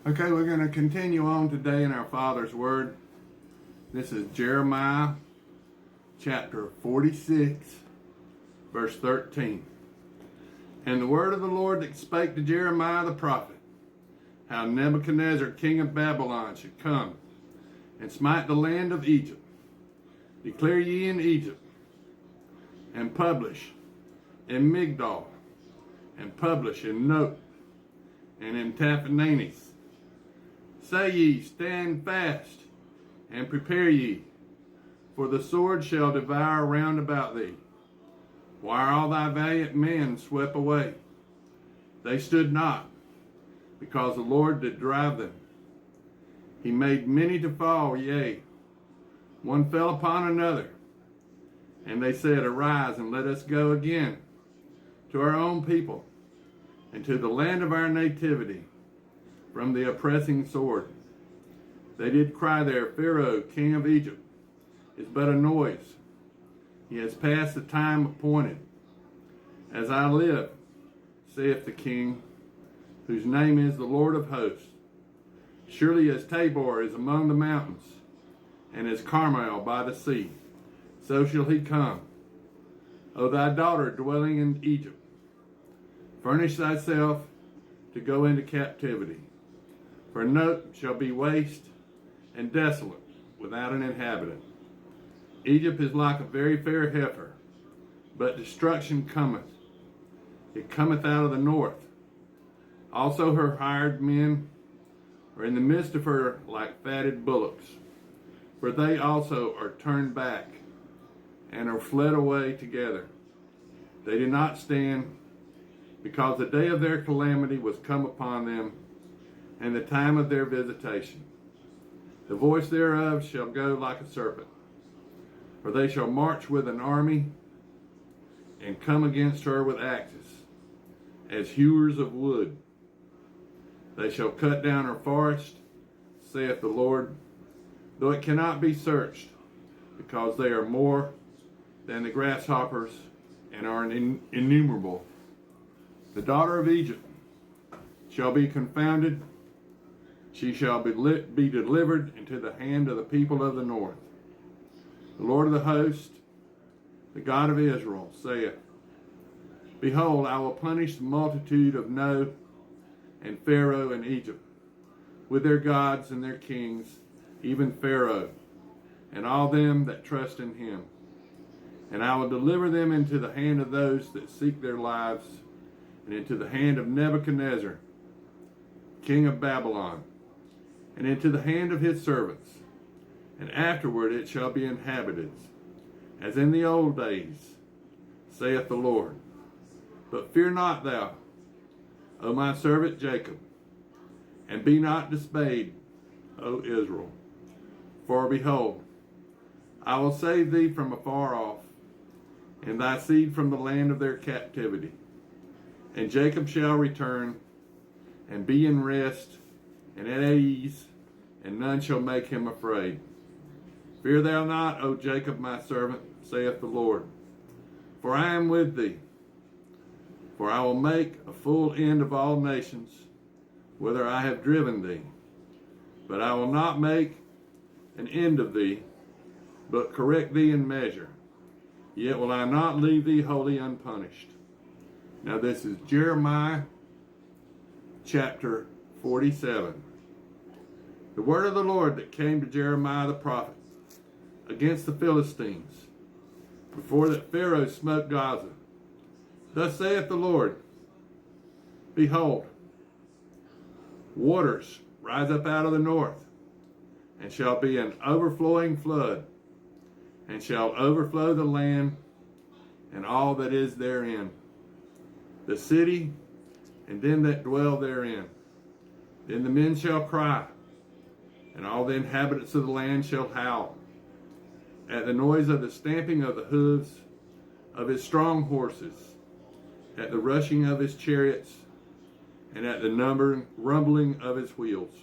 Okay, we're going to continue on today in our Father's Word. This is Jeremiah chapter 46, verse 13. And the word of the Lord that spake to Jeremiah the prophet, how Nebuchadnezzar king of Babylon should come and smite the land of Egypt. Declare ye in Egypt, and publish in Migdol, and publish in Note, and in Taphanes. Say ye, stand fast, and prepare ye, for the sword shall devour round about thee. Why are all thy valiant men swept away? They stood not, because the Lord did drive them. He made many to fall, yea, one fell upon another. And they said, Arise, and let us go again to our own people, and to the land of our nativity, from the oppressing sword. They did cry there, Pharaoh, king of Egypt, is but a noise. He has passed the time appointed. As I live, saith the king, whose name is the Lord of hosts, surely as Tabor is among the mountains, and as Carmel by the sea, so shall he come. O thy daughter dwelling in Egypt, furnish thyself to go into captivity. For Note shall be waste and desolate, without an inhabitant. Egypt is like a very fair heifer, but destruction cometh. It cometh out of the north. Also her hired men are in the midst of her like fatted bullocks, for they also are turned back, and are fled away together. They did not stand, because the day of their calamity was come upon them, and the time of their visitation. The voice thereof shall go like a serpent, for they shall march with an army, and come against her with axes, as hewers of wood. They shall cut down her forest, saith the Lord, though it cannot be searched, because they are more than the grasshoppers, and are innumerable. The daughter of Egypt shall be confounded. She shall be delivered into the hand of the people of the north. The Lord of the host, the God of Israel, saith, Behold, I will punish the multitude of No and Pharaoh and Egypt, with their gods and their kings, even Pharaoh, and all them that trust in him. And I will deliver them into the hand of those that seek their lives, and into the hand of Nebuchadnezzar, king of Babylon, and into the hand of his servants. And afterward it shall be inhabited, as in the old days, saith the Lord. But fear not thou, O my servant Jacob, and be not dismayed, O Israel. For behold, I will save thee from afar off, and thy seed from the land of their captivity. And Jacob shall return, and be in rest, and at ease, and none shall make him afraid. Fear thou not, O Jacob my servant, saith the Lord, for I am with thee. For I will make a full end of all nations, whither I have driven thee. But I will not make an end of thee, but correct thee in measure. Yet will I not leave thee wholly unpunished. Now this is Jeremiah chapter 47. The word of the Lord that came to Jeremiah the prophet against the Philistines, before that Pharaoh smote Gaza. Thus saith the Lord, Behold, waters rise up out of the north, and shall be an overflowing flood, and shall overflow the land and all that is therein, the city and them that dwell therein. Then the men shall cry, and all the inhabitants of the land shall howl, at the noise of the stamping of the hooves of his strong horses, at the rushing of his chariots, and at the rumbling of his wheels.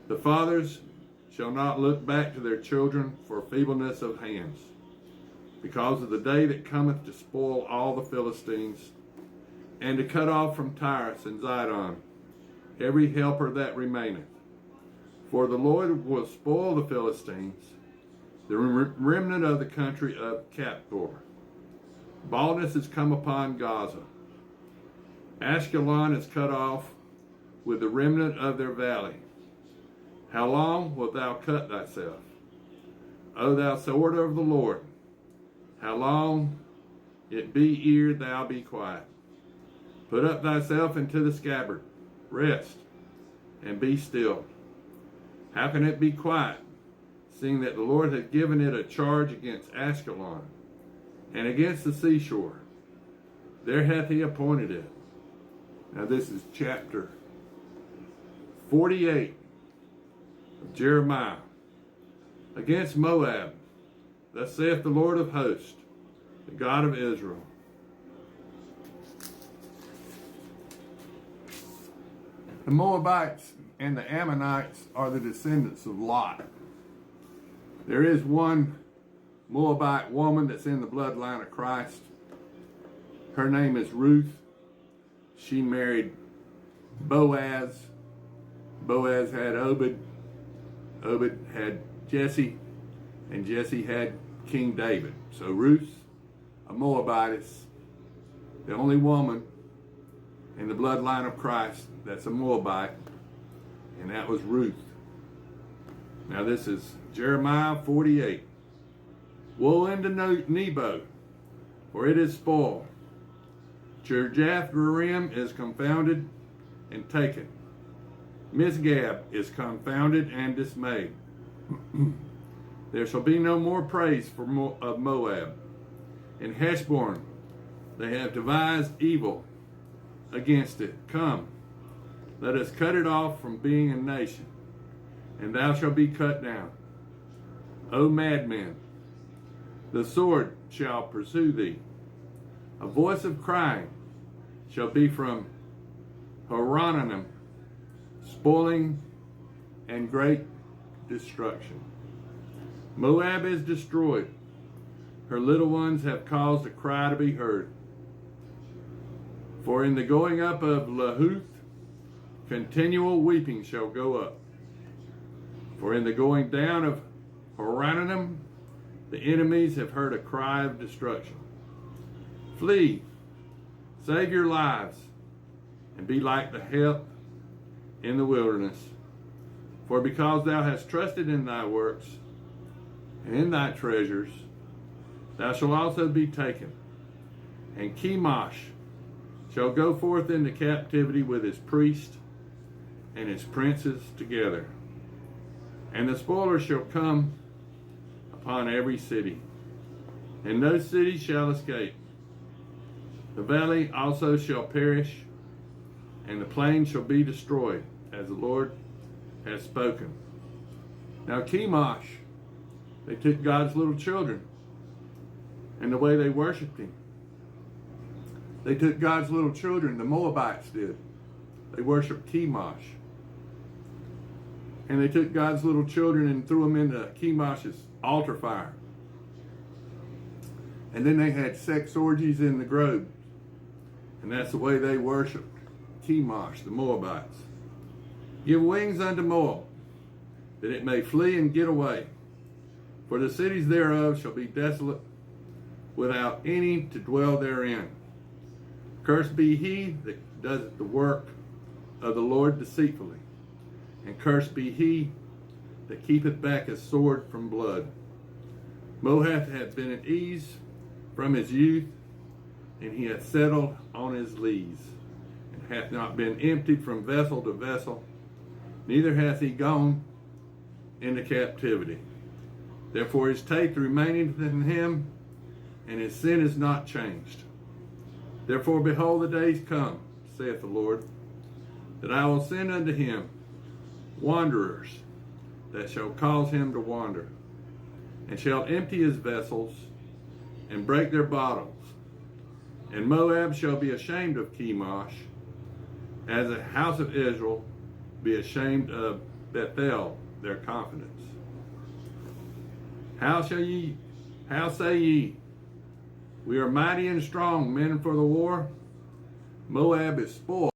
The fathers shall not look back to their children for feebleness of hands, because of the day that cometh to spoil all the Philistines, and to cut off from Tyrus and Zidon every helper that remaineth. For the Lord will spoil the Philistines, the remnant of the country of Captor. Baldness is come upon Gaza. Ashkelon is cut off with the remnant of their valley. How long wilt thou cut thyself, O thou sword of the Lord? How long it be ere thou be quiet? Put up thyself into the scabbard, rest, and be still. How can it be quiet, seeing that the Lord hath given it a charge against Ashkelon, and against the seashore? There hath he appointed it. Now this is chapter 48 of Jeremiah. Against Moab, thus saith the Lord of hosts, the God of Israel. The Moabites and the Ammonites are the descendants of Lot. There is one Moabite woman that's in the bloodline of Christ. Her name is Ruth. She married Boaz. Boaz had Obed. Obed had Jesse. And Jesse had King David. So Ruth's a Moabitess, the only woman in the bloodline of Christ that's a Moabite, and that was Ruth. Now this is Jeremiah 48. Woe unto Nebo, for it is spoiled. Kirjath-jearim is confounded and taken. Misgab is confounded and dismayed. There shall be no more praise of Moab. In Heshbon they have devised evil against it. Come, let us cut it off from being a nation, and thou shalt be cut down. O madmen, the sword shall pursue thee. A voice of crying shall be from Horonaim, spoiling and great destruction. Moab is destroyed. Her little ones have caused a cry to be heard. For in the going up of Lahuth, continual weeping shall go up. For in the going down of Horonaim, the enemies have heard a cry of destruction. Flee, save your lives, and be like the heifer in the wilderness. For because thou hast trusted in thy works and in thy treasures, thou shalt also be taken. And Chemosh shall go forth into captivity with his priests and his princes together. And the spoiler shall come upon every city, and no city shall escape. The valley also shall perish, and the plain shall be destroyed, as the Lord has spoken. Now Chemosh, they took God's little children, and the way they worshiped him. They took God's little children, the Moabites did. They worshiped Chemosh. And they took God's little children and threw them into Chemosh's altar fire. And then they had sex orgies in the groves. And that's the way they worshiped Chemosh, the Moabites. Give wings unto Moab, that it may flee and get away. For the cities thereof shall be desolate, without any to dwell therein. Cursed be he that doeth the work of the Lord deceitfully, and cursed be he that keepeth back his sword from blood. Moab hath been at ease from his youth, and he hath settled on his lees, and hath not been emptied from vessel to vessel, neither hath he gone into captivity. Therefore his faith remaineth in him, and his sin is not changed. Therefore, behold, the days come, saith the Lord, that I will send unto him wanderers that shall cause him to wander, and shall empty his vessels and break their bottles. And Moab shall be ashamed of Chemosh, as the house of Israel be ashamed of Bethel, their confidence. How say ye, we are mighty and strong, men for the war? Moab is spoiled.